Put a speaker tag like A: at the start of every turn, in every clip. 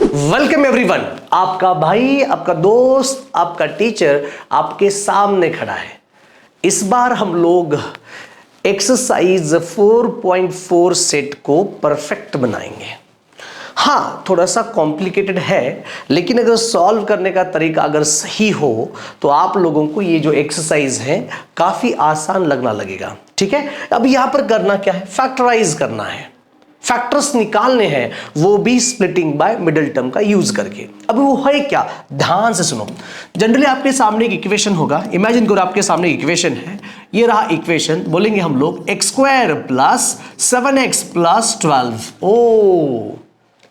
A: Welcome everyone. आपका भाई, आपका दोस्त, आपका टीचर आपके सामने खड़ा है। इस बार हम लोग एक्सरसाइज 4.4 सेट को परफेक्ट बनाएंगे। हाँ, थोड़ा सा कॉम्प्लिकेटेड है, लेकिन अगर सॉल्व करने का तरीका अगर सही हो तो आप लोगों को ये जो एक्सरसाइज है काफी आसान लगना लगेगा। ठीक है, अब यहां पर करना क्या है, फैक्टराइज करना है, फैक्टर्स निकालने हैं, वो भी स्प्लिटिंग बाय मिडिल टर्म का यूज करके। अब वो है क्या, ध्यान से सुनो। जनरली आपके सामने एक इक्वेशन होगा, इमेजिन करो आपके सामने इक्वेशन है, ये रहा इक्वेशन। बोलेंगे हम लोग x² प्लस 7x प्लस 12। ओ,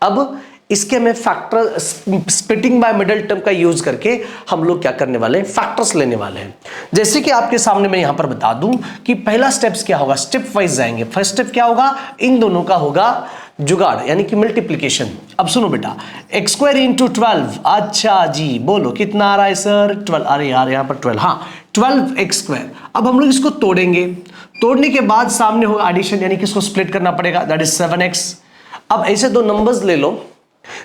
A: अब इसके में factor splitting by middle term का यूज करके हम लोग क्या करने वाले हैं, फैक्टर्स लेने वाले हैं। जैसे कि आपके सामने मैं यहां पर बता दूं कि पहला स्टेप्स क्या होगा, स्टेप वाइज जाएंगे। फर्स्ट स्टेप क्या होगा, इन दोनों का होगा जुगाड़ यानी कि मल्टीप्लीकेशन। अब सुनो बेटा, x² इंटू 12। अच्छा जी, बोलो कितना आ रहा है सर, 12। अरे यार यहां पर 12, हाँ 12x²। अब हम लोग इसको तोड़ेंगे, तोड़ने के बाद सामने होगा एडिशन यानी कि इसको स्प्लिट करना पड़ेगा, दैट इज 7x। अब ऐसे दो नंबर्स ले लो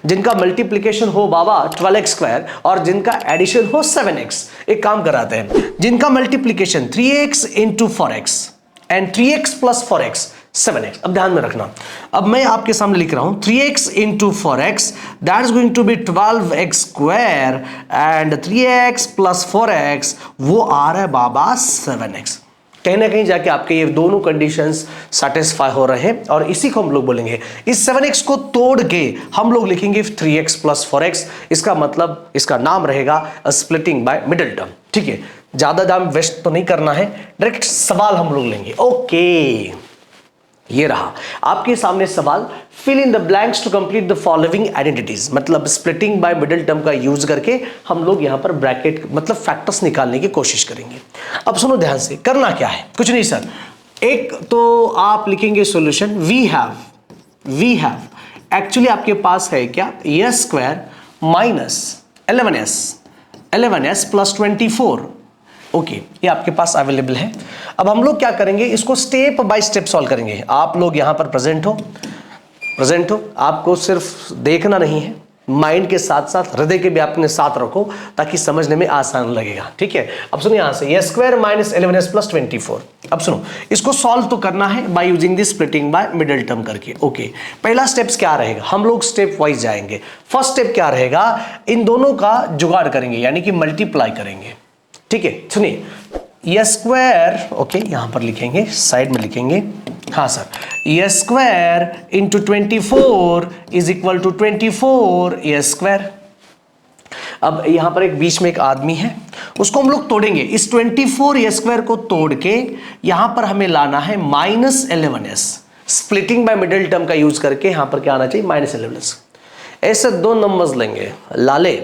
A: जिनका मल्टीप्लिकेशन हो बाबा 12x² और जिनका एडिशन हो 7x। एक काम कराते हैं, जिनका multiplication 3x into 4x and 3x plus 4x 7x। अब ध्यान में रखना, अब मैं आपके सामने लिख रहा हूं 3x into 4x, that is going to be 12x² and 3x plus 4x वो आ रहा है बाबा 7x। कहीं ना कहीं जाके आपके ये दोनों कंडीशंस सेटिस्फाई हो रहे हैं और इसी को हम लोग बोलेंगे। इस 7x को तोड़ के हम लोग लिखेंगे 3x प्लस 4x। इसका मतलब, इसका नाम रहेगा स्प्लिटिंग बाय मिडिल टर्म। ठीक है, ज्यादा दाम वेस्ट तो नहीं करना है, डायरेक्ट सवाल हम लोग लेंगे। ओके, ये रहा आपके सामने सवाल। Fill in the blanks to complete the following identities. मतलब स्प्लिटिंग बाय मिडिल टर्म का यूज करके हम लोग यहां पर ब्रैकेट मतलब फैक्टर्स निकालने की कोशिश करेंगे। अब सुनो ध्यान से, करना क्या है, कुछ नहीं सर। एक तो आप लिखेंगे सॉल्यूशन, वी हैव एक्चुअली आपके पास है क्या, s² minus 11s plus 24। Okay, ये आपके पास अवेलेबल है। अब हम लोग क्या करेंगे, इसको स्टेप बाय स्टेप सॉल्व करेंगे। आप लोग यहां पर प्रेजेंट हो, आपको सिर्फ देखना नहीं है, माइंड के साथ साथ हृदय के भी अपने साथ रखो ताकि समझने में आसान लगेगा। ठीक है, अब सुनो यहां से s² माइनस 11s प्लस 24। अब सुनो, इसको सॉल्व तो करना है by using this splitting by middle term करके। ओके, पहला स्टेप्स क्या रहेगा, हम लोग स्टेप वाइज जाएंगे। फर्स्ट स्टेप क्या रहेगा, इन दोनों का जुगाड़ करेंगे यानी कि मल्टीप्लाई करेंगे। ठीक है, सुनिए, s², ओके यहां पर लिखेंगे, साइड में लिखेंगे, हाँ sir, s² into 24 is equal to 24 s²। अब यहां पर एक बीच में एक आदमी है, उसको हम लोग तोड़ेंगे। इस 24 s² को तोड़ के यहां पर हमें लाना है minus 11s। Splitting by middle term का यूज करके यहां पर क्या आना चाहिए, माइनस 11s। ऐसे दो नंबर्स लेंगे, लाले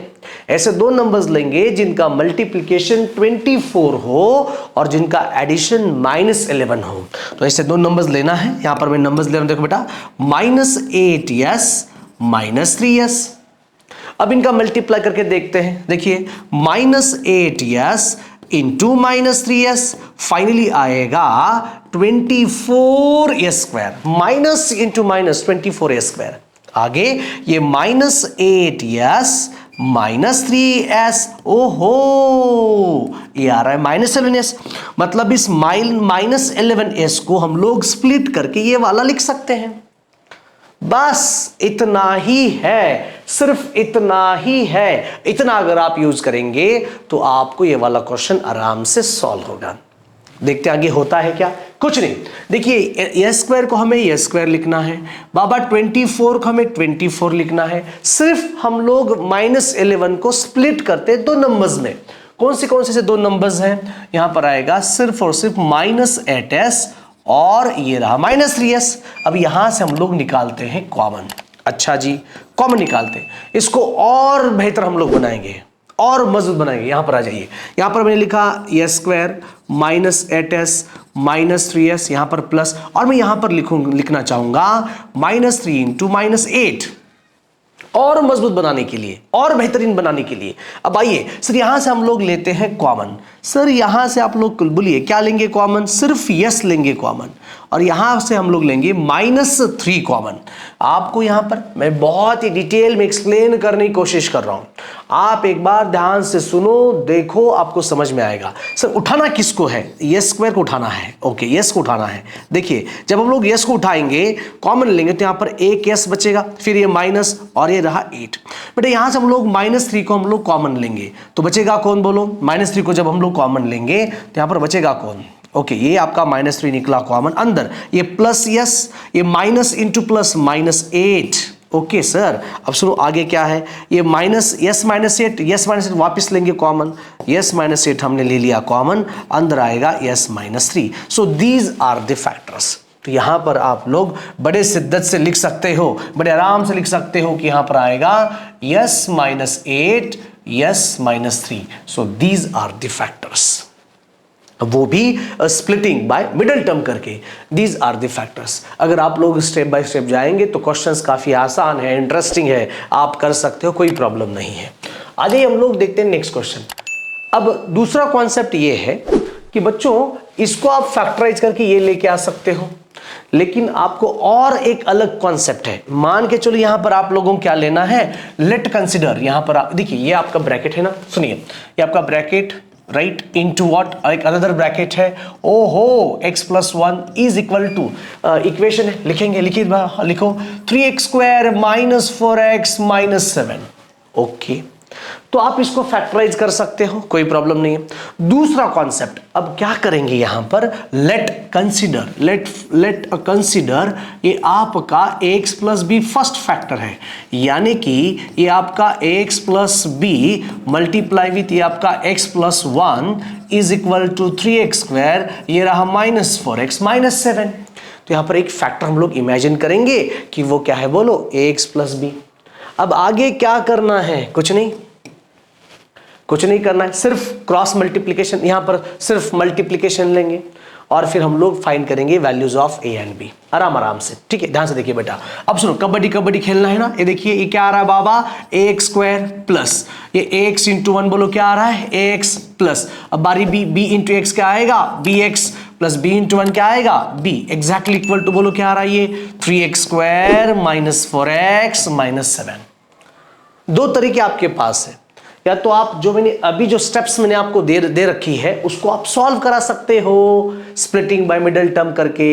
A: ऐसे दो नंबर्स लेंगे जिनका मल्टीप्लिकेशन 24 हो और जिनका एडिशन माइनस 11 हो। तो ऐसे दो नंबर्स लेना है, यहां पर मैं नंबर्स ले रहा हूं, देखो बेटा, माइनस 8s माइनस 3s। अब इनका मल्टीप्लाई करके देखते हैं, देखिए minus 8s into minus 3s, finally आएगा 24s²। Minus into minus 24s²। आगे ये माइनस 8s माइनस 3s, ओहो ये आ रहा है माइनस 11s। मतलब इस माइनस 11s को हम लोग स्प्लिट करके ये वाला लिख सकते हैं। बस इतना ही है, सिर्फ इतना ही है। इतना अगर आप यूज करेंगे तो आपको ये वाला क्वेश्चन आराम से सॉल्व होगा। देखते आगे होता है क्या, कुछ नहीं। देखिए s² को हमें s² लिखना है बाबा, 24 को हमें 24 लिखना है। सिर्फ हम लोग माइनस 11 को स्प्लिट करते दो नंबर्स में। कौन से दो नंबर्स हैं, यहां पर आएगा सिर्फ और सिर्फ माइनस 8s और ये रहा माइनस 3s। अब यहां से हम लोग निकालते हैं कॉमन। अच्छा जी, कॉमन निकालते हैं, इसको और बेहतर हम लोग बनाएंगे और मजबूत बनाएंगे। यहां पर आ जाइए, यहां पर मैंने लिखा s² minus 8s minus 3s, यहां पर प्लस, और मैं यहां पर लिखना चाहूंगा माइनस 3 इंटू माइनस 8, और मजबूत बनाने के लिए और बेहतरीन बनाने के लिए। अब आइए सर, यहां से हम लोग लेते हैं कॉमन। सर यहां से आप लोग बोलिए क्या लेंगे कॉमन, सिर्फ यस लेंगे कॉमन, और यहां से हम लोग लेंगे -3 कॉमन। आपको यहां पर मैं बहुत ही डिटेल में एक्सप्लेन करने की कोशिश कर रहा हूं, आप एक बार ध्यान से सुनो, देखो, आपको समझ में आएगा। सर उठाना किसको है? यस स्क्वायर को उठाना है। ओके, यस को उठाना है। देखिए जब हम लोग यस को उठाएंगे, कॉमन लेंगे, तो यहां पर एक यस बचेगा, फिर ये माइनस और ये रहा 8। बेटा यहां से हम लोग -3 को हम लोग कॉमन लेंगे तो बचेगा कौन? बोलो, -3 को जब हम लोग कॉमन लेंगे तो यहां पर बचेगा कौन? ओके, ये आपका -3 निकला कॉमन, अंदर ये प्लस यस, ये minus into plus -8। Okay sir, अब सुनो आगे क्या है, ये माइनस यस -8, यस -8 वापस लेंगे कॉमन, यस -8 हमने ले लिया कॉमन, अंदर आएगा s -3। So these are the factors. तो यहां पर आप लोग बड़े शिद्दत से लिख सकते हो, बड़े आराम से लिख सकते हो कि यहां पर आएगा s -8, s -3। So these are the factors, वो भी स्प्लिटिंग बाय मिडिल टर्म करके। These are the factors. अगर आप लोग स्टेप बाय स्टेप जाएंगे तो क्वेश्चंस काफी आसान है, इंटरेस्टिंग है, आप कर सकते हो, कोई प्रॉब्लम नहीं है। आगे हम लोग देखते हैं नेक्स्ट क्वेश्चन। अब दूसरा कॉन्सेप्ट ये है कि बच्चों इसको आप फैक्टराइज करके ये लेके आ सकते हो, लेकिन आपको और एक अलग कॉन्सेप्ट है। मान के चलो यहां पर आप लोगों को क्या लेना है, लेट कंसिडर, यहां पर आप देखिए ये आपका ब्रैकेट है ना, सुनिए ये आपका ब्रैकेट राइट इनटू व्हाट, एक अनदर ब्रैकेट है, ओहो x + 1 is equal to, equation है, लिखेंगे, लिखो 3x² - 4x - 7। ओके, तो आप इसको फैक्टराइज कर सकते हो, कोई प्रॉब्लम नहीं है। दूसरा कॉन्सेप्ट अब क्या करेंगे यहां पर, लेट कंसीडर ये आपका x + b फर्स्ट फैक्टर है, यानी कि ये आपका x + b मल्टीप्लाई विथ ये आपका x + 1 is equal to 3x², ये रहा -4x - 7। तो यहां पर एक फैक्टर हम लोग इमेजिन करेंगे कि वो क्या है, बोलो x + b। अब आगे क्या करना है, कुछ नहीं करना है, सिर्फ क्रॉस मल्टीप्लिकेशन, यहां पर सिर्फ मल्टीप्लिकेशन लेंगे और फिर हम लोग फाइंड करेंगे values of a and b आराम से। ठीक है, ध्यान से देखिए बेटा। अब सुनो, कबड्डी खेलना है ना, ये देखिए ये क्या आ रहा है बाबा, ax² प्लस ये ax × 1, बोलो क्या आ रहा है, ax प्लस, अब बारी b × x क्या आएगा, bx प्लस b × 1 क्या आएगा, b, एग्जैक्टली इक्वल टू, बोलो क्या आ रहा है ये 3x² - 4x - 7। दो तरीके आपके पास है, या तो आप जो मैंने अभी जो स्टेप्स मैंने आपको दे रखी है उसको आप सॉल्व करा सकते हो स्प्लिटिंग बाय मिडिल टर्म करके,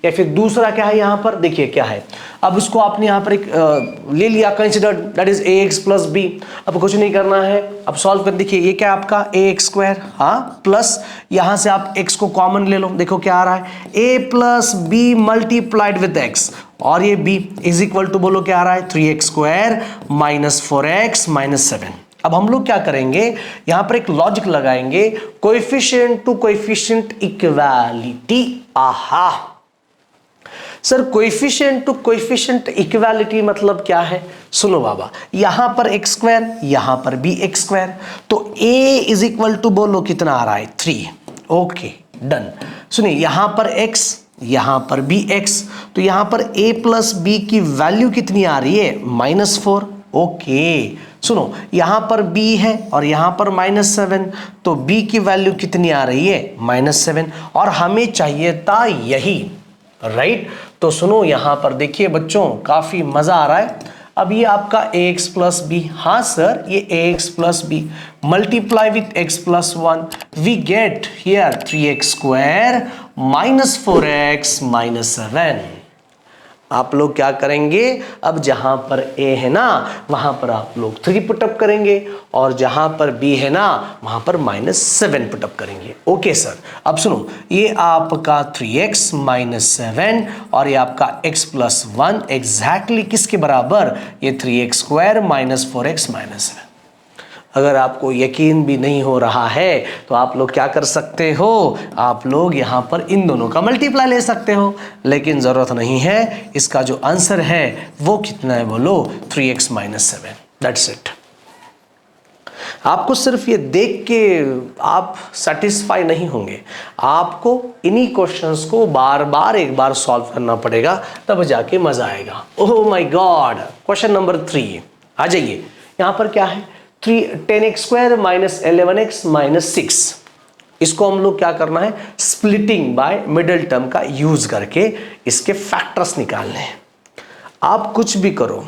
A: या फिर दूसरा क्या है यहां पर देखिए क्या है, अब उसको आपने यहां पर एक ले लिया consider, that is ax + b। अब कुछ नहीं करना है, अब सॉल्व कर देखिए ये क्या है आपका ax², हाँ, प्लस यहां से आप x को कॉमन ले लो, देखो क्या आ रहा है, a + b multiplied with x, और ये b इज इक्वल टू, बोलो क्या आ रहा है, 3x² - 4x - 7। अब हम लोग क्या करेंगे, यहां पर एक लॉजिक लगाएंगे, कोएफिशिएंट टू कोएफिशिएंट इक्वालिटी। आहा sir, coefficient to coefficient equality मतलब क्या है, सुनो बाबा, यहां पर x², यहां पर भी x², तो a इज इक्वल टू, बोलो कितना आ रहा है, 3। Okay done. सुनिए यहां पर x, यहां पर भी x, तो यहां पर a + b की वैल्यू कितनी आ रही है, -4। ओके सुनो, यहां पर b है और यहां पर -7, तो b की वैल्यू कितनी आ रही है, -7, और हमें चाहिए था यही, राइट। तो सुनो यहां पर देखिए बच्चों, काफी मजा आ रहा है। अब ये आपका ax + b, हाँ सर ये ax + b multiply with x + 1, we get here 3x² - 4x - 7। आप लोग क्या करेंगे, अब जहां पर a है ना वहां पर आप लोग 3 पुटअप करेंगे, और जहां पर b है ना वहां पर -7 पुटअप करेंगे। ओके सर, अब सुनो, ये आपका 3x - 7 और ये आपका x + 1 एग्जैक्टली किसके बराबर, ये 3x² - 4x - 7। अगर आपको यकीन भी नहीं हो रहा है तो आप लोग क्या कर सकते हो, आप लोग यहां पर इन दोनों का मल्टीप्लाई ले सकते हो, लेकिन जरूरत नहीं है। इसका जो आंसर है वो कितना है, बोलो 3x - 7। That's it. आपको सिर्फ ये देख के आप सेटिस्फाई नहीं होंगे, आपको इन्हीं क्वेश्चंस को बार बार एक बार सॉल्व करना पड़ेगा, तब जाके मजा आएगा। Oh my God, question number 3 आ जाइए। यहां पर क्या है, 10x² - 11x - 6। इसको हम लोग क्या करना है, स्प्लिटिंग बाय मिडिल टर्म का यूज करके इसके फैक्टर्स निकालने हैं। आप कुछ भी करो,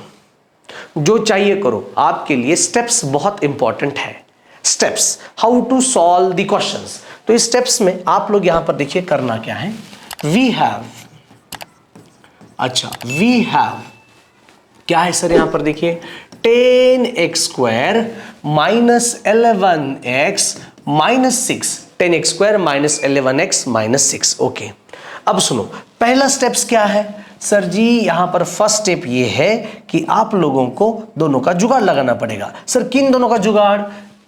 A: जो चाहिए करो, आपके लिए स्टेप्स बहुत इंपॉर्टेंट है। Steps, how to solve the questions. तो इस स्टेप्स में आप लोग यहां पर देखिए करना क्या है, वी हैव, अच्छा वी हैव क्या है सर, यहां पर देखिए 10x² minus 11x minus 6, 10x² minus 11x minus 6। Okay, अब सुनो, पहला स्टेप्स क्या है सर जी, यहां पर फर्स्ट स्टेप ये है कि आप लोगों को दोनों का जुगाड़ लगाना पड़ेगा। सर किन दोनों का जुगाड़,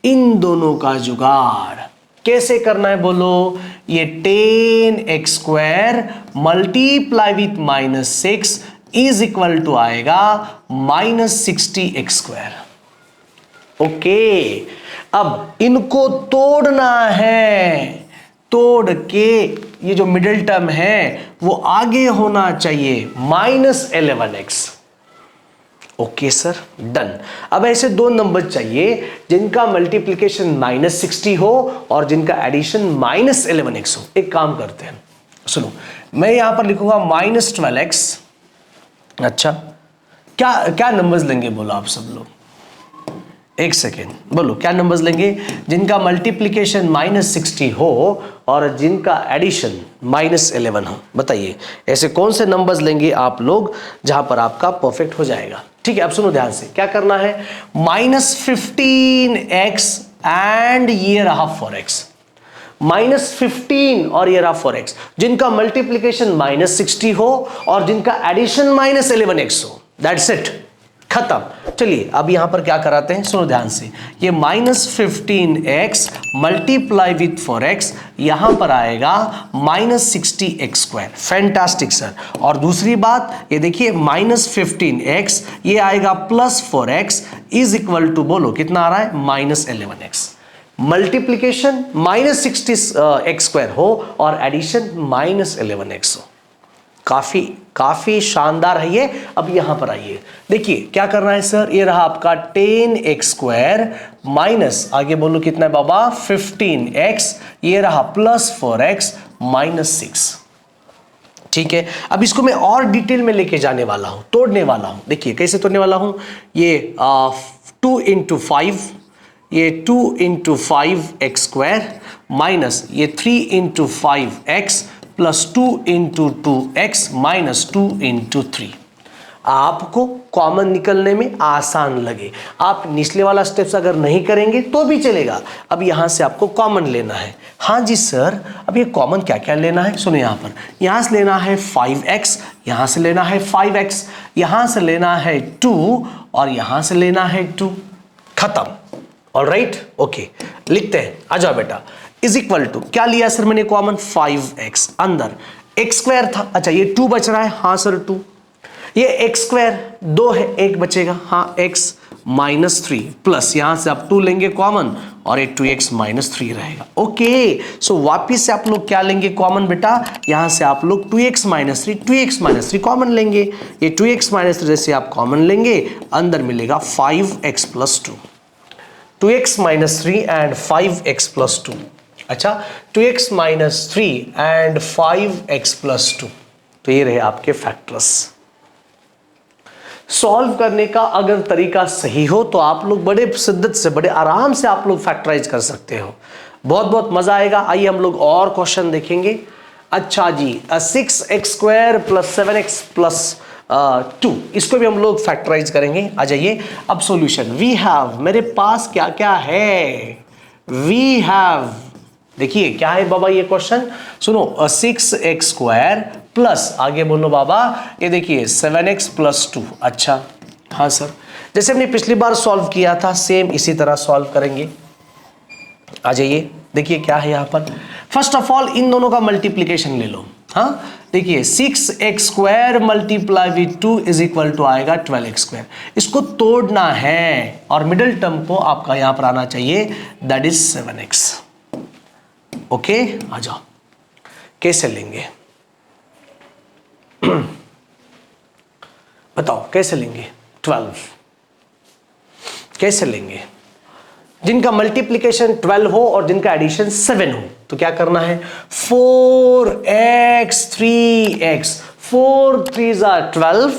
A: इन दोनों का जुगाड़ कैसे करना है बोलो, ये 10x² multiply with minus 6 is equal to आएगा माइनस 60x²। ओके, अब इनको तोड़ना है, तोड़ के ये जो मिडिल टर्म है वो आगे होना चाहिए minus 11x। Okay sir, done. अब ऐसे दो नंबर चाहिए जिनका मल्टीप्लिकेशन माइनस 60 हो और जिनका एडिशन माइनस 11x हो। एक काम करते हैं, सुनो, मैं यहां पर लिखूंगा माइनस 12x। अच्छा, क्या क्या नंबर्स लेंगे बोलो आप सब लोग, एक सेकेंड बोलो, क्या नंबर्स लेंगे जिनका मल्टीप्लिकेशन माइनस 60 हो और जिनका एडिशन माइनस 11 हो, बताइए ऐसे कौन से नंबर्स लेंगे आप लोग जहां पर आपका परफेक्ट हो जाएगा। ठीक है, अब सुनो ध्यान से, क्या करना है, माइनस 15x एंड ये रहा 4x, माइनस 15 और ये रहा 4x, जिनका मल्टीप्लिकेशन माइनस 60 हो और जिनका एडिशन माइनस 11x हो, दैट्स इट, खत्म। चलिए अब यहां पर क्या कराते हैं, सुनो ध्यान से, ये minus 15x multiply with 4x, यहां पर आएगा माइनस 60x²। Fantastic sir. और दूसरी बात ये देखिए, माइनस 15x ये आएगा plus 4x is equal to, बोलो कितना आ रहा है, minus 11x। Multiplication minus 60x² हो और एडिशन माइनस 11x हो। काफी शानदार है ये। अब यहां पर आइए, देखिए क्या करना है सर, ये रहा आपका 10x² माइनस, आगे बोलो कितना है बाबा, 15x, ये रहा प्लस 4x माइनस 6। ठीक है, अब इसको मैं और डिटेल में लेके जाने वाला हूं, तोड़ने वाला हूं। देखिए कैसे तोड़ने वाला हूं, ये 2 into 5, ये 2 into 5x² माइनस ये 3 into 5x plus 2 into 2x minus 2 into 3। आपको कॉमन निकलने में आसान लगे, आप निचले वाला स्टेप्स अगर नहीं करेंगे तो भी चलेगा। अब यहां से आपको कॉमन लेना है। हाँ जी सर, अब ये कॉमन क्या क्या लेना है, सुनो यहां पर, यहां से लेना है 5x, यहां से लेना है 5x, यहां से लेना है 2 और यहां से लेना है 2, खत्म। ऑलराइट, ओके, लिखते हैं, आ जाओ बेटा, इज इक्वल टू, क्या लिया सर मैंने कॉमन, 5x, अंदर x² था, अच्छा ये 2 बच रहा है, हाँ सर 2, ये x² 2 है, 1 बचेगा, हाँ x माइनस 3 प्लस यहां से आप 2 लेंगे कॉमन और ये 2x माइनस 3 रहेगा। ओके, सो वापिस से आप लोग क्या लेंगे कॉमन बेटा, यहां से आप लोग 2x minus 3, 2x minus 3 common लेंगे, ये 2x माइनस 3 जैसे आप कॉमन लेंगे, अंदर मिलेगा 5x plus 2, 2x minus 3 and 5x plus 2, अच्छा 2x minus 3 and 5x plus 2, तो ये रहे आपके फैक्टर्स। सॉल्व करने का अगर तरीका सही हो तो आप लोग बड़े शिद्दत से, बड़े आराम से आप लोग फैक्टराइज कर सकते हो, बहुत बहुत मजा आएगा। आइए हम लोग और क्वेश्चन देखेंगे। अच्छा जी, 6x² प्लस 7x प्लस 2, इसको भी हम लोग फैक्टराइज करेंगे। आ जाइए अब सॉल्यूशन, वी हैव, मेरे पास क्या क्या है, वी हैव, देखिए क्या है बाबा ये क्वेश्चन, सुनो 6x² प्लस, आगे बोलो बाबा, ये देखिए 7x प्लस 2, अच्छा हाँ सर, जैसे हमने पिछली बार सॉल्व किया था सेम इसी तरह सॉल्व करेंगे। आ जाइए, देखिए क्या है यहाँ पर, फर्स्ट ऑफ ऑल इन दोनों का मल्टीप्लीकेशन ले लो। हाँ देखिए 6x² multiply with 2 is equal to आएगा 12x², इसको तोड़ना है और मिडिल टर्म को आपका यहां पर आना चाहिए, दैट इज 7x। ओके, आ जाओ, कैसे लेंगे बताओ कैसे लेंगे, 12 कैसे लेंगे, जिनका मल्टीप्लीकेशन 12 हो और जिनका एडिशन 7 हो। तो क्या करना है, 4x 3x, 4 3s are 12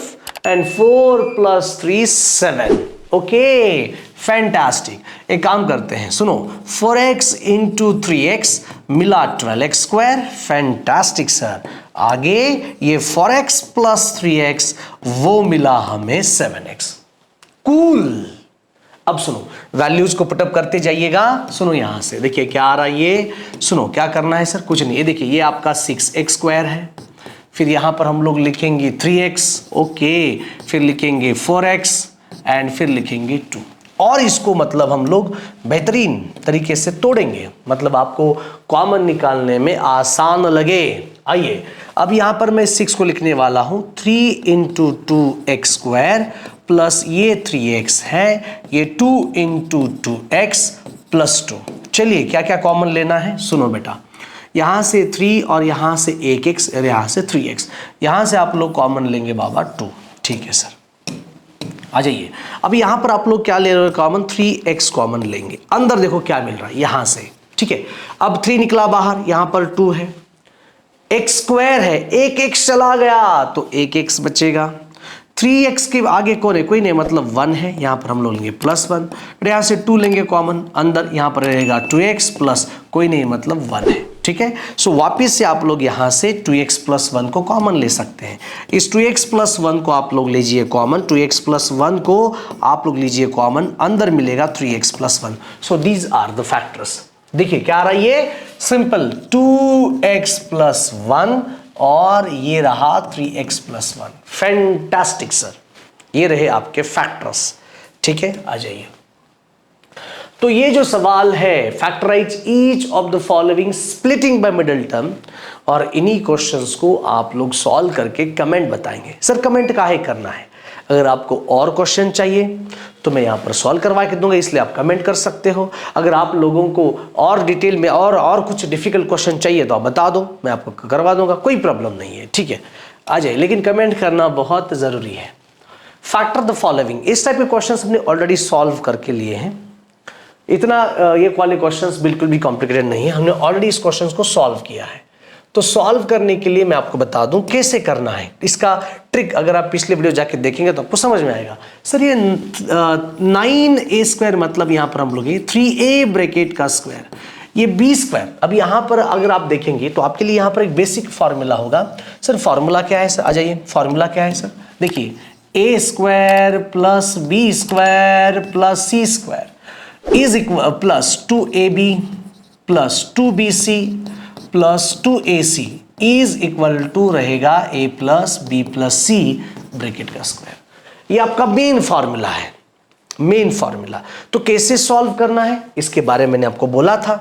A: and 4 plus 3 7। Okay fantastic. एक काम करते हैं, सुनो, 4x इंटू 3x मिला 12x स्क्वायर। Fantastic sir. आगे ये 4x प्लस 3x वो मिला हमें 7x। कूल। अब सुनो, वैल्यूज को पुटअप करते जाइएगा। सुनो यहां से देखिए क्या आ रहा है ये, सुनो क्या करना है सर, कुछ नहीं, ये देखिए ये आपका 6x स्क्वायर है, फिर यहां पर हम लोग लिखेंगे 3x, ओके, फिर लिखेंगे 4x एंड फिर लिखेंगे 2। और इसको मतलब हम लोग बेहतरीन तरीके से तोड़ेंगे, मतलब आपको कॉमन निकालने में आसान लगे। आइए अब यहां पर मैं 6 को लिखने वाला हूं, 3 इंटू 2x स्क्वायर प्लस ये 3x है, ये 2 इंटू 2x प्लस 2। चलिए क्या क्या कॉमन लेना है, सुनो बेटा, यहां से 3 और यहां से 1x और यहां से 3x, यहां से आप लोग कॉमन लेंगे बाबा 2। ठीक है सर, आ जाइए। अब यहां पर आप लोग क्या ले रहे हो कॉमन, 3x कॉमन लेंगे। अंदर देखो क्या मिल रहा है यहां से, ठीक है। अब 3 निकला बाहर, यहां पर 2 है, x स्क्वायर है, एक x चला गया तो 1x बचेगा। 3x के आगे कौन है, कोई नहीं, मतलब 1 है, यहां पर हम लोग लेंगे +1, यहां से 2 लेंगे कॉमन, अंदर यहां पर रहेगा 2x प्लस कोई नहीं मतलब 1 है। ठीक है, सो वापिस से आप लोग यहां से 2x प्लस 1 को कॉमन ले सकते हैं। इस 2x प्लस 1 को आप लोग लीजिए कॉमन, 2x प्लस 1 को आप लोग लीजिए कॉमन, अंदर मिलेगा 3x plus 1। So these are the factors. देखिए क्या आ रहा है ये, सिंपल 2x प्लस 1 और ये रहा 3x प्लस 1। फैंटास्टिक सर, ये रहे आपके फैक्टर्स। ठीक है, आ जाइए। तो ये जो सवाल है, factorise each of the following splitting by middle term, और इन्हीं क्वेश्चंस को आप लोग सॉल्व करके कमेंट बताएंगे। सर कमेंट काहे करना है, अगर आपको और क्वेश्चन चाहिए तो मैं यहाँ पर सॉल्व करवा के दूंगा, इसलिए आप कमेंट कर सकते हो। अगर आप लोगों को और डिटेल में और कुछ डिफिकल्ट क्वेश्चन चाहिए तो आप बता दो, मैं आपको करवा दूंगा, कोई प्रॉब्लम नहीं है। ठीक है, आ जाइए, लेकिन कमेंट करना बहुत ज़रूरी है। फैक्टर द फॉलोइंग, इस टाइप के क्वेश्चन हमने ऑलरेडी सॉल्व करके लिए हैं। इतना ये वाले क्वेश्चंस बिल्कुल भी कॉम्प्लिकेटेड नहीं है, हमने ऑलरेडी इस क्वेश्चंस को सॉल्व किया है। तो सॉल्व करने के लिए मैं आपको बता दूं कैसे करना है। इसका ट्रिक अगर आप पिछले वीडियो जाके देखेंगे तो आपको समझ में आएगा। सर ये 9a स्क्वायर मतलब यहाँ पर हम लोग 3a ब्रैकेट का स्क्वायर, ये b स्क्वायर। अब यहाँ पर अगर आप देखेंगे तो आपके लिए यहाँ पर एक बेसिक फॉर्मूला होगा। सर फॉर्मूला क्या है सर, आ जाइए, फॉर्मूला क्या है सर, देखिए a square plus b square plus c square is equal plus 2ab plus 2bc plus 2ac is equal to रहेगा a plus b plus c bracket का स्क्वायर। ये आपका मेन फॉर्मूला है, मेन फॉर्मूला। तो कैसे solve करना है इसके बारे में मैंने आपको बोला था।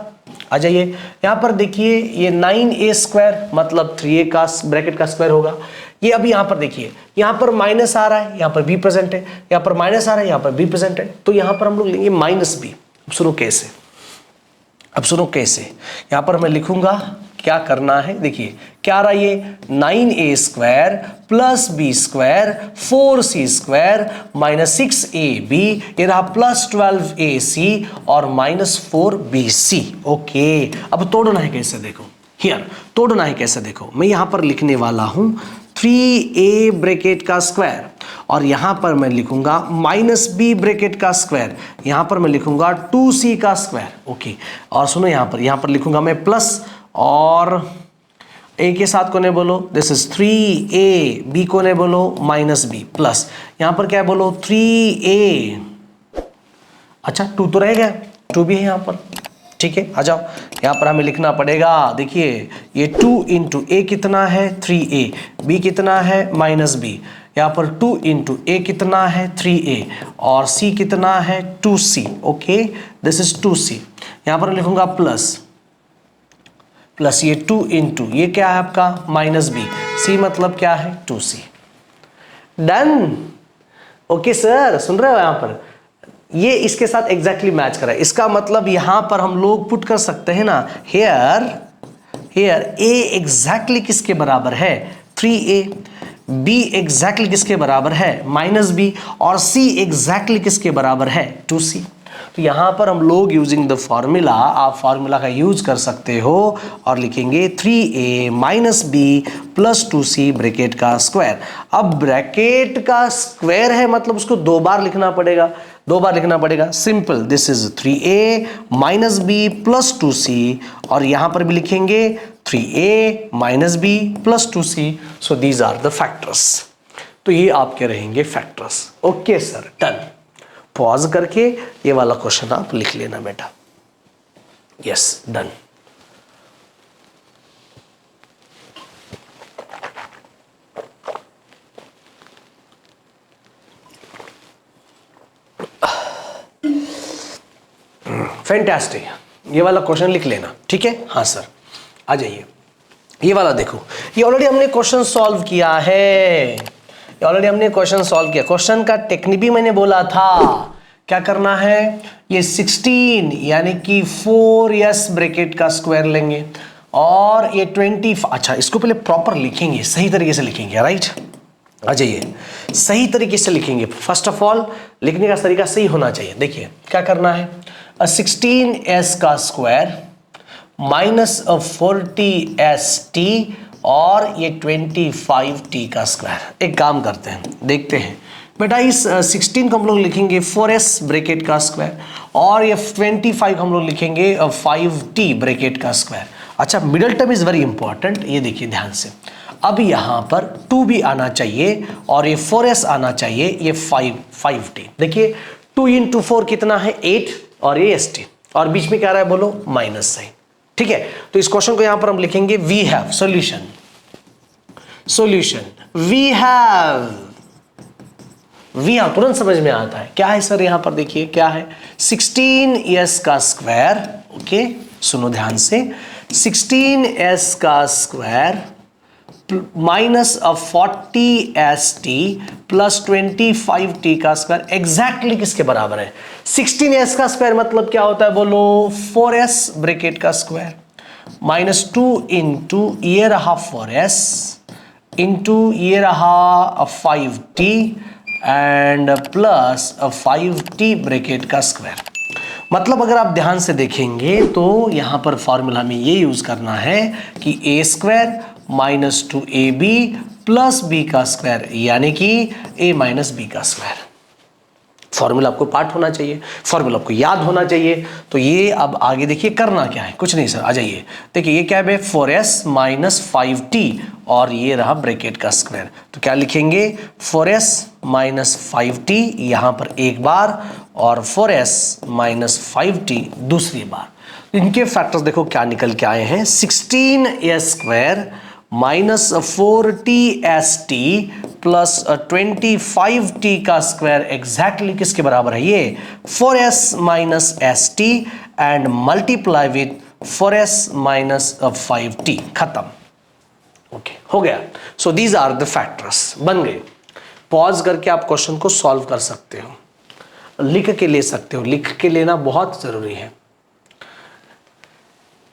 A: आ जाइए यहां पर देखिए, ये 9a स्क्वायर मतलब 3a का ब्रैकेट का स्क्वायर होगा। ये अभी यहां पर देखिए, यहां पर माइनस आ रहा है, यहां पर b प्रेजेंट है, यहां पर माइनस आ रहा है, यहां पर b प्रेजेंट है, तो यहां पर हम लोग लेंगे माइनस b। अब सुनो कैसे, अब सुनो कैसे, यहां पर मैं लिखूंगा क्या करना है। देखिए क्या रहा ये 9a square plus b square 4c square minus 6ab, ये रहा प्लस 12ac और माइनस 4bc। ओके, अब तोड़ना है कैसे, देखो हियर तोड़ना है कैसे, देखो मैं यहां पर लिखने वाला हूं 3a ब्रैकेट का स्क्वायर और यहां पर मैं लिखूंगा माइनस b ब्रैकेट का स्क्वायर, यहां पर मैं लिखूंगा 2c का स्क्वायर। ओके, और सुनो यहां पर लिखूंगा मैं प्लस, और a के साथ को नहीं बोलो, दिस इज 3a, b को नहीं बोलो माइनस b प्लस, यहां पर क्या बोलो 3a, अच्छा 2 तो रह गया, 2 भी है यहां पर। ठीक है, आ जाओ, यहां पर हमें लिखना पड़ेगा, देखिए ये 2 इंटू ए कितना है 3a, b कितना है माइनस b, यहाँ पर 2 इंटू ए कितना है 3a और c कितना है 2c। Okay, this is 2c, यहाँ पर लिखूंगा प्लस प्लस ये 2 इंटू ये क्या है आपका माइनस b, c मतलब क्या है 2c। डन। ओके सर, सुन रहे हो, यहाँ पर ये इसके साथ एग्जैक्टली मैच कर रहा है। इसका मतलब यहां पर हम लोग पुट कर सकते हैं ना, हेयर a एग्जैक्टली किसके बराबर है 3a, b एग्जैक्टली किसके बराबर है माइनस b और c एग्जैक्टली किसके बराबर है 2c। तो यहाँ पर हम लोग यूजिंग द फॉर्मूला, आप फॉर्मूला का यूज कर सकते हो और लिखेंगे 3a minus b plus 2c bracket का स्क्वायर। अब ब्रैकेट का स्क्वायर है मतलब उसको दो बार लिखना पड़ेगा, दो बार लिखना पड़ेगा। Simple, this is 3a minus b plus 2c और यहां पर भी लिखेंगे 3a minus b plus 2c। So these are the factors. तो ये आपके रहेंगे factors. Okay sir, done. Pause करके ये वाला क्वेश्चन आप लिख लेना बेटा। Yes, done. फैंटास्टिक, ये वाला क्वेश्चन लिख लेना, ठीक है। हाँ सर, आ जाइए। ये वाला देखो, ये ऑलरेडी हमने क्वेश्चन सॉल्व किया है, ये ऑलरेडी हमने क्वेश्चन सॉल्व किया। क्वेश्चन का टेक्निक भी मैंने बोला था, क्या करना है, ये 16 यानी कि 4s ब्रैकेट का स्क्वायर लेंगे और ये 20। अच्छा, इसको पहले प्रॉपर लिखेंगे, सही तरीके से लिखेंगे, राइट। आ जाइए, सही तरीके से लिखेंगे। फर्स्ट ऑफ ऑल लिखने का तरीका सही होना चाहिए। देखिए क्या करना है, 16s का स्क्वायर माइनस 40st और ये 25t का स्क्वायर। एक काम करते हैं, देखते हैं बेटा। इस 16 को हम लोग लिखेंगे 4s ब्रैकेट का स्क्वायर और ये 25 हम लोग लिखेंगे 5t ब्रैकेट का स्क्वायर। अच्छा, middle term is very important, ये देखिए ध्यान से। अब यहाँ पर 2 भी आना चाहिए और ये 4s आना चाहिए, ये 5t। देखिए 2 into 4 कितना है, 8 और ये st और बीच में क्या रहा है बोलो, माइनस साइन, ठीक है। तो इस क्वेश्चन को यहां पर हम लिखेंगे we have solution, solution we have तुरंत समझ में आता है क्या है सर। यहां पर देखिए क्या है, 16s का स्क्वायर, ओके सुनो ध्यान से, 16s का square minus 40st plus 25t का स्क्वायर एग्जैक्टली किसके बराबर है, 16s का स्क्वायर मतलब क्या होता है बोलो, 4s ब्रैकेट का स्क्वायर माइनस 2 इंटू ये रहा 4s इंटू ये रहा 5t and plus 5t bracket का स्क्वायर। मतलब अगर आप ध्यान से देखेंगे तो यहां पर फॉर्मूला में ये यूज करना है कि a square minus 2ab plus b का स्क्वायर यानी कि a माइनस बी का स्क्वायर। फॉर्मूला आपको पार्ट होना चाहिए, फॉर्मूला आपको याद होना चाहिए। तो ये अब आगे देखिए करना क्या है, कुछ नहीं सर, आ जाइए। देखिए ये क्या है, 4s माइनस 5t और ये रहा ब्रैकेट का स्क्वायर। तो क्या लिखेंगे, 4s माइनस 5t यहां पर एक बार और 4s माइनस 5t दूसरी बार। इनके फैक्टर्स देखो क्या निकल के आए हैं, 16s square minus 40st plus 25t का स्क्वायर एग्जैक्टली किसके बराबर है, ये 4s minus st and multiply with 4s minus 5t। खत्म, ओके हो गया। So these are the factors, बन गए। पॉज करके आप क्वेश्चन को सॉल्व कर सकते हो, लिख के ले सकते हो, लिख के लेना बहुत जरूरी है।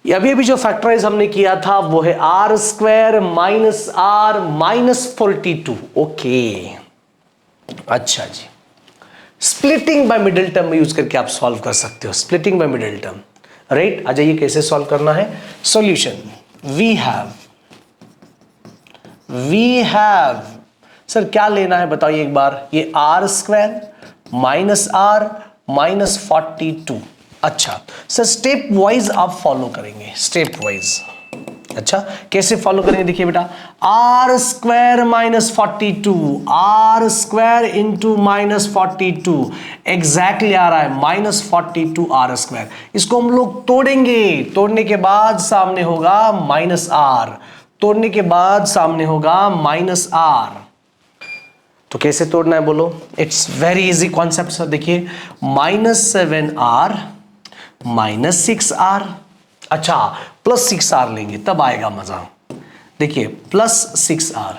A: अभी जो फैक्टराइज हमने किया था वो है r square minus r minus 42। Okay, अच्छा जी। स्प्लिटिंग बाय मिडिल टर्म में यूज करके आप सॉल्व कर सकते हो, splitting by middle term, right. आ जाइए कैसे सॉल्व करना है। सॉल्यूशन वी हैव सर क्या लेना है बताइए एक बार, ये r square minus r minus 42। अच्छा सर स्टेप वाइज आप फॉलो करेंगे, स्टेप वाइज। अच्छा कैसे फॉलो करेंगे, देखिए बेटा, r square minus 42, r square into minus 42 exactly आ रहा है माइनस 42 आर स्क्वायर। इसको हम लोग तोड़ेंगे, तोड़ने के बाद सामने होगा माइनस आर, तोड़ने के बाद सामने होगा माइनस आर। तो कैसे तोड़ना है बोलो, it's very easy concept sir. देखिए माइनस 7r माइनस 6r, अच्छा प्लस 6r लेंगे तब आएगा मजा। देखिए प्लस 6r,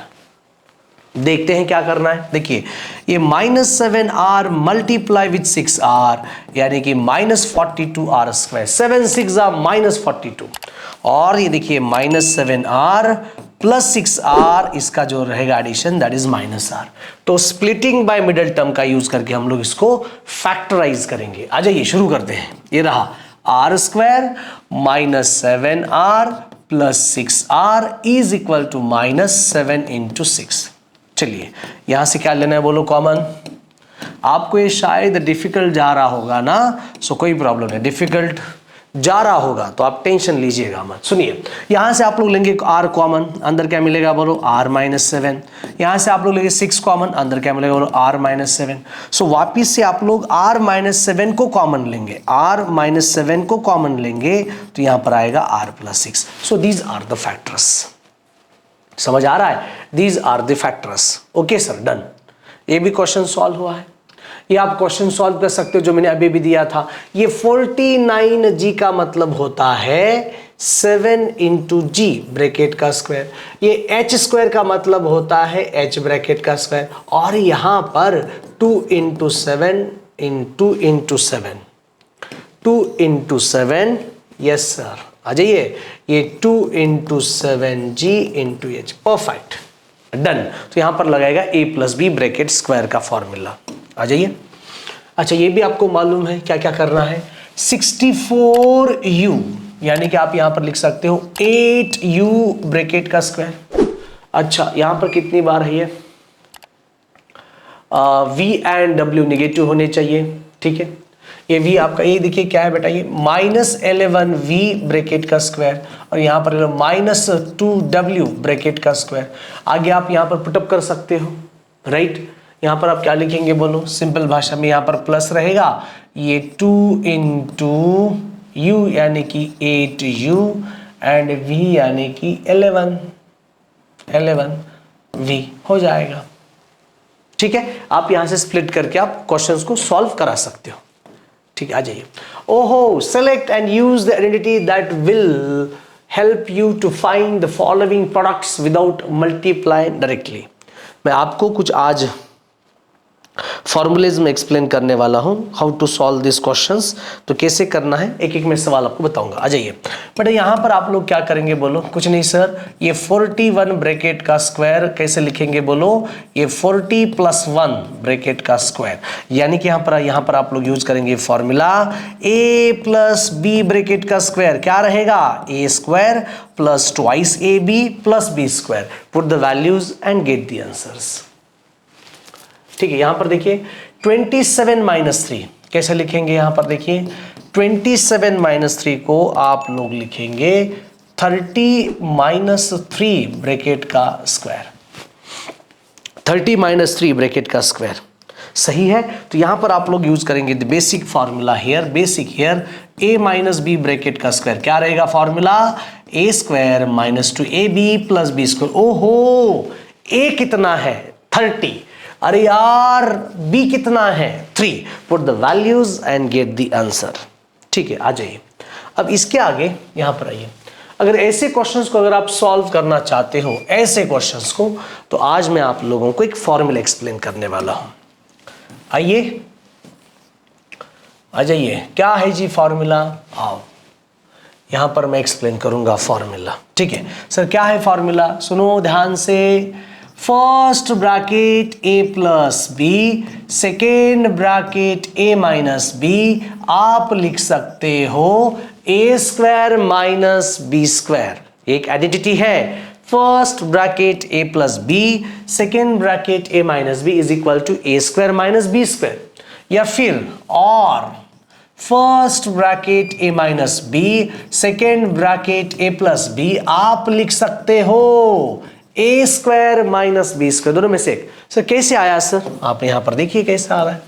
A: देखते हैं क्या करना है। देखिए ये minus 7r multiply with 6r यानी कि माइनस 42r स्क्वायर, 7 6 माइनस 42 और ये देखिए माइनस 7r प्लस 6r, इसका जो रहेगा एडिशन दैट इज -r। तो स्प्लिटिंग बाय मिडिल टर्म का यूज करके हम लोग इसको फैक्टराइज करेंगे। आ जाइए शुरू करते हैं। ये रहा r square minus 7r plus 6r is equal to -7 into 6। चलिए यहां से क्या लेना है बोलो कॉमन। आपको ये शायद डिफिकल्ट जा रहा होगा ना, सो कोई प्रॉब्लम नहीं, डिफिकल्ट जा रहा होगा तो आप टेंशन लीजिएगा मत। सुनिए यहां से आप लोग लेंगे r कॉमन, अंदर क्या मिलेगा बोलो r माइनस 7। यहां से आप लोग लेंगे 6 कॉमन, अंदर क्या मिलेगा बोलो r माइनस 7। सो वापिस से आप लोग r माइनस 7 को कॉमन लेंगे, r माइनस 7 को कॉमन लेंगे तो यहां पर आएगा r plus 6। So these are the factors. समझ आ रहा है? These are the factors. Okay sir, done. ये भी क्वेश्चन सॉल्व हुआ है। ये आप क्वेश्चन सॉल्व कर सकते हो जो मैंने अभी भी दिया था। ये 49g का मतलब होता है 7 इंटू जी ब्रैकेट का स्क्वायर। ये h स्क्वायर का मतलब होता है h ब्रैकेट का स्क्वायर। और यहां पर 2 into 7 into into 7, 2 into 7, yes sir आ जाइए, ये 2 into 7g into h। Perfect, done. तो यहां पर लगाएगा a plus B bracket square का फॉर्मूला। आ जाइए। अच्छा ये भी आपको मालूम है क्या क्या करना है। 64u यानी कि आप यहां पर लिख सकते हो 8u ब्रैकेट का स्क्वायर। अच्छा यहां पर कितनी बार है ये v एंड w नेगेटिव होने चाहिए, ठीक है। ये v आपका, ये देखिए क्या है बेटा, ये -11v ब्रैकेट का स्क्वायर और यहां पर -2w ब्रैकेट का स्क्वायर। आगे आप यहां पर पुटअप कर सकते हो, राइट। यहां पर आप क्या लिखेंगे बोलो, सिंपल भाषा में यहां पर प्लस रहेगा, ये 2 इंटू u यानी कि 8u एंड v यानी कि 11v हो जाएगा, ठीक है। आप यहां से स्प्लिट करके आप क्वेश्चंस को सॉल्व करा सकते हो, ठीक है। आ जाइए। ओहो, select and use the identity that will help you to find the following products without multiply directly. मैं आपको कुछ आज फॉर्मूलेज में एक्सप्लेन करने वाला हूं, how to solve this questions. तो कैसे करना है एक एक में सवाल आपको बताऊंगा। आ जाइए। बट यहां पर आप लोग क्या करेंगे बोलो, कुछ नहीं सर, ये 41 ब्रैकेट का स्क्वायर कैसे लिखेंगे बोलो, ये 40 प्लस 1 ब्रैकेट का स्क्वायर, यानी कि यहां पर आप लोग यूज करेंगे formula a plus B bracket का स्क्वायर क्या रहेगा, a square plus twice ab plus B square. Put the values and get the answers, ठीक है। यहां पर देखिए 27 माइनस 3 कैसे लिखेंगे, यहां पर देखिए 27 माइनस 3 को आप लोग लिखेंगे 30 माइनस 3 ब्रैकेट का स्क्वायर, 30 माइनस 3 ब्रैकेट का स्क्वायर, सही है। तो यहां पर आप लोग यूज करेंगे the basic formula here, basic here a minus B bracket का स्क्वायर क्या रहेगा formula, a square minus 2ab plus B square. ओहो, a कितना है 30, अरे यार b कितना है 3। Put the values and get the answer, ठीक है। आ जाइए। अब इसके आगे यहां पर आइए। अगर ऐसे क्वेश्चंस को अगर आप सॉल्व करना चाहते हो, ऐसे क्वेश्चंस को, तो आज मैं आप लोगों को एक फॉर्मूला एक्सप्लेन करने वाला हूं। आइए आ जाइए। क्या है जी फॉर्मूला, आओ यहां पर मैं एक्सप्लेन करूंगा फॉर्मूला, ठीक है। सर क्या है फॉर्मूला, सुनो ध्यान से। First bracket a plus B, second bracket a minus B, आप लिख सकते हो a square minus B square. एक आइडेंटिटी है, first bracket a plus B, second bracket a minus B is equal to a square minus B square. या फिर और first bracket a minus B, second bracket a plus B, आप लिख सकते हो a square minus B square, दोनों में से एक। सर कैसे आया सर, आप यहां पर देखिए कैसे आ रहा है।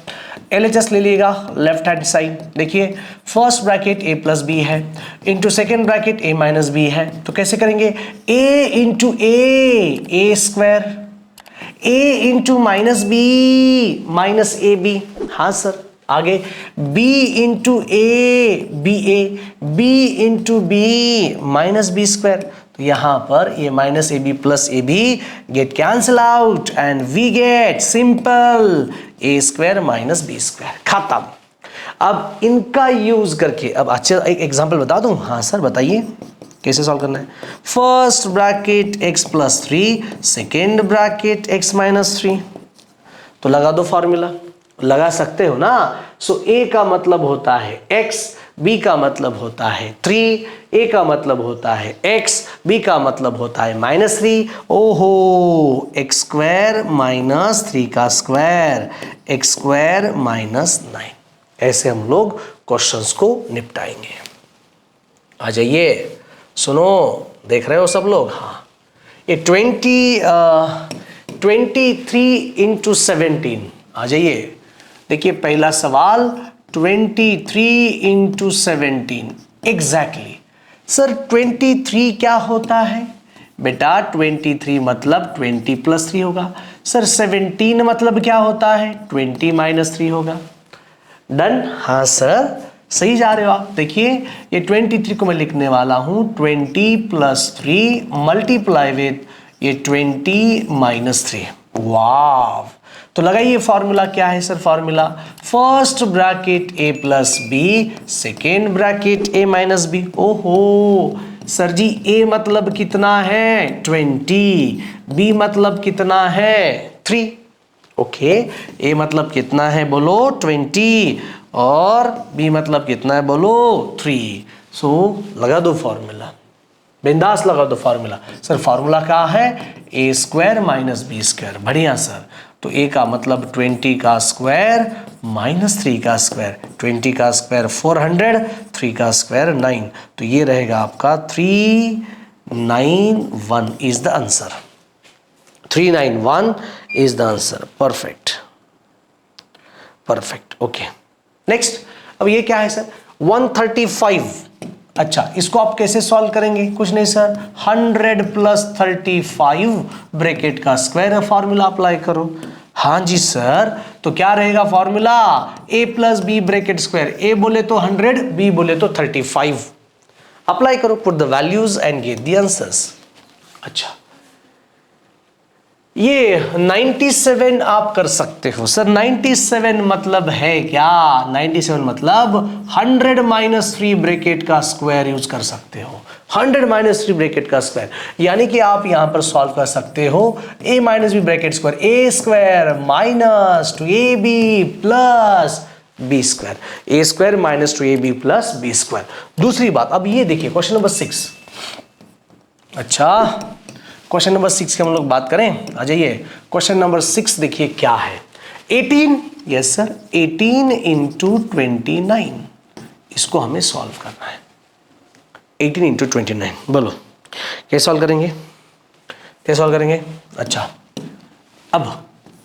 A: LHS ले लीजिएगा लेफ्ट हैंड साइड, देखिए first bracket a plus b है into second bracket a minus b है, तो कैसे करेंगे a into a square, a into minus b minus a b. हाँ सर, आगे b into a b a, b into b minus B square. तो यहां पर ये minus a b plus a b get cancel out and we get simple a square minus B square, खत्म। अब इनका use करके अब अच्छा एक एग्जांपल बता दूं। हाँ सर बताइए। कैसे सॉल्व करना है? First bracket x plus 3, second bracket x minus 3। तो लगा दो फॉर्मूला, लगा सकते हो ना। सो a का मतलब होता है x, b का मतलब होता है 3, a का मतलब होता है x, b का मतलब होता है माइनस 3। ओहो, x स्क्वायर माइनस 3 का स्क्वायर, x स्क्वायर माइनस 9। ऐसे हम लोग क्वेश्चंस को निपटाएंगे। आ जाइए, सुनो, देख रहे हो सब लोग? हाँ, ये 23 इंटू 17। आ जाइए, देखिए पहला सवाल 23 इंटू 17 एग्जैक्टली। सर 23 क्या होता है? बेटा 23 मतलब 20 प्लस 3 होगा। सर 17 मतलब क्या होता है? 20 माइनस 3 होगा। डन? हाँ सर, सही जा रहे हो आप। देखिए ये 23 को मैं लिखने वाला हूं 20 प्लस 3 मल्टीप्लाई विथ ये 20 माइनस 3। वाव! तो लगाइए फॉर्मूला क्या है sir? Formula first bracket a plus B, second bracket a minus B. ओहो सर जी, a मतलब कितना है? 20, b मतलब कितना है? 3। ओके, a मतलब कितना है बोलो? 20, और b मतलब कितना है बोलो? 3। सो लगा दो फॉर्मूला, बिंदास लगा दो फार्मूला। सर फार्मूला क्या है? ए स्क्वायर माइनस बी स्क्वायर। बढ़िया सर। तो ए का मतलब 20 का स्क्वायर माइनस 3 का स्क्वायर, 20 का स्क्वायर 400, 3 का स्क्वायर 9। तो ये रहेगा आपका 391 is the answer. 391 is the answer. Perfect, perfect. Okay, next. अब ये क्या है सर? 135। अच्छा, इसको आप कैसे सॉल्व करेंगे? कुछ नहीं सर, 100 प्लस 35 ब्रैकेट का स्क्वायर फॉर्मूला अप्लाई करो। हाँ जी सर, तो क्या रहेगा formula? a plus B bracket square. a बोले तो 100, b बोले तो 35। अप्लाई करो, put the values and get the answers. अच्छा, ये 97 आप कर सकते हो। सर 97 मतलब है क्या? 97 मतलब 100 माइनस 3 ब्रैकेट का स्क्वायर यूज कर सकते हो। 100 माइनस 3 ब्रैकेट का स्क्वायर, यानी कि आप यहां पर सॉल्व कर सकते हो a minus B bracket square, a square minus 2ab plus B square, a square minus 2ab plus B square. दूसरी बात, अब ये देखिए क्वेश्चन नंबर 6। अच्छा, क्वेश्चन नंबर 6 की हम लोग बात करें। आ जाइए, क्वेश्चन नंबर 6 देखिए क्या है। 18, यस सर, 18 इंटू 29, इसको हमें सॉल्व करना है। 18 इंटू 29, बोलो कैसे सॉल्व करेंगे? कैसे सॉल्व करेंगे? अच्छा, अब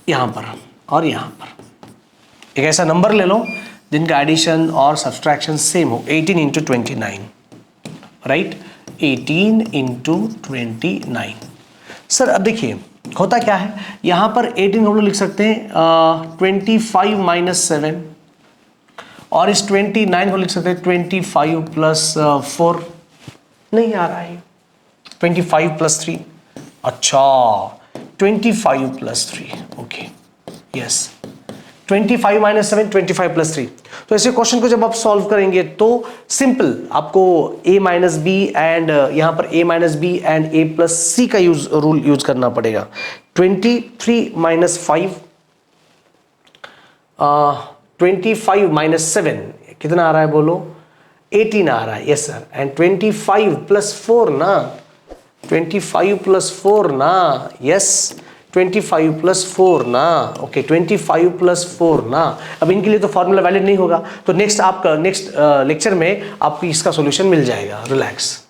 A: यहां पर और यहां पर एक ऐसा नंबर ले लो जिनका एडिशन और सब्सट्रैक्शन सेम हो। 18 इंटू 29, राइट? 18 इंटू 29। सर अब देखिए होता क्या है, यहां पर 18 हम लोग लिख सकते हैं 25 माइनस 7, और इस 29 को लिख सकते हैं 25 प्लस 4। नहीं आ रहा है, 25 प्लस 3। अच्छा, 25 plus 3। Okay, yes, 25 minus 7, 25 plus 3। तो ऐसे क्वेश्चन को जब आप सॉल्व करेंगे तो सिंपल आपको a माइनस बी एंड यहां पर a minus b and a plus c का रूल यूज करना पड़ेगा। 23 माइनस 5, 25 माइनस 7 कितना आ रहा है बोलो? 18 आ रहा है। यस सर, एंड 25 प्लस 4 ना, 25 प्लस 4 ना, यस 25 प्लस 4 ना। ओके, 25 प्लस 4 ना। अब इनके लिए तो फॉर्मूला वैलिड नहीं होगा, तो नेक्स्ट आपका नेक्स्ट लेक्चर में आपको इसका सॉल्यूशन मिल जाएगा। रिलैक्स।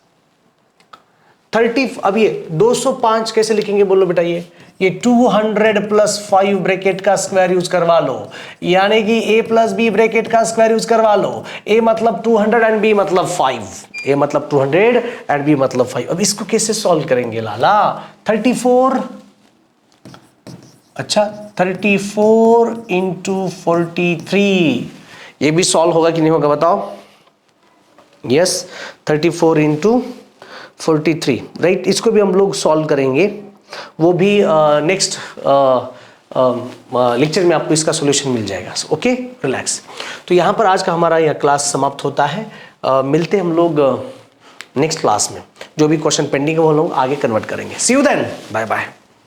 A: 30, अब ये 205 कैसे लिखेंगे बोलो बेटा? ये 200 प्लस 5 ब्रैकेट का स्क्वायर यूज करवा लो, यानी कि a प्लस बी ब्रैकेट का स्क्वायर यूज करवा लो। a मतलब 200 एंड b मतलब 5, a मतलब 200 एंड b मतलब 5। अब इसको कैसे सॉल्व करेंगे लाला? 34, अच्छा 34 इंटू 43, ये भी सॉल्व होगा कि नहीं होगा बताओ? Yes, 34 into 43, right. इसको भी हम लोग सॉल्व करेंगे, वो भी नेक्स्ट लेक्चर में आपको इसका सॉल्यूशन मिल जाएगा। Okay, relax. तो यहाँ पर आज का हमारा यह क्लास समाप्त होता है। मिलते हैं हम लोग नेक्स्ट क्लास में। जो भी क्वेश्चन पेंडिंग है वो लोग आगे कन्वर्ट करेंगे। सी यू देन, बाय बाय।